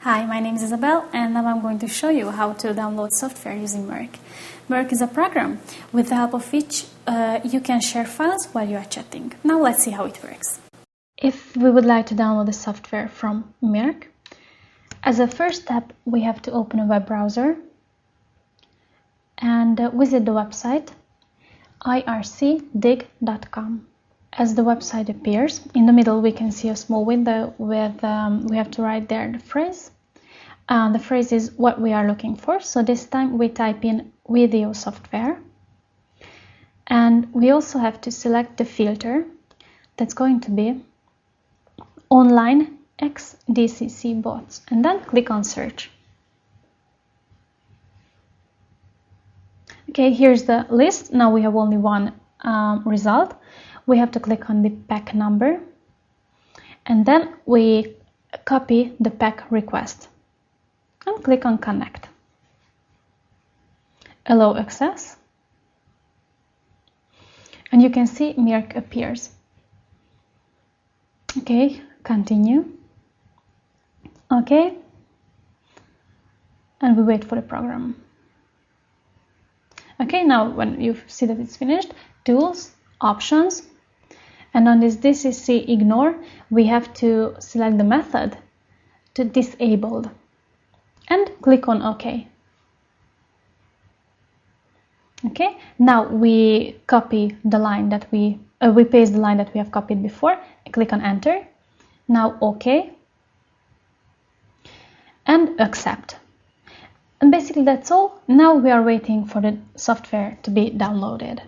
Hi, my name is Isabel, and now I'm going to show you how to download software using mIRC. mIRC is a program with the help of which you can share files while you are chatting. Now let's see how it works. If we would like to download the software from mIRC, as a first step we have to open a web browser and visit the website ircdig.com. As the website appears, in the middle we can see a small window with we have to write there the phrase. The phrase is what we are looking for, so this time we type in video software. And we also have to select the filter that's going to be online XDCC bots, and then click on search. Okay, here's the list. Now we have only one result. We have to click on the pack number and then we copy the pack request and click on connect. Allow access and you can see mIRC appears. Okay, continue. Okay, and we wait for the program. Okay, now when you see that it's finished, tools, options, and on this DCC ignore, we have to select the method to disabled and click on OK. Okay, now we copy the line that we paste the line that we have copied before, click on enter. Now OK and accept. And basically that's all. Now we are waiting for the software to be downloaded.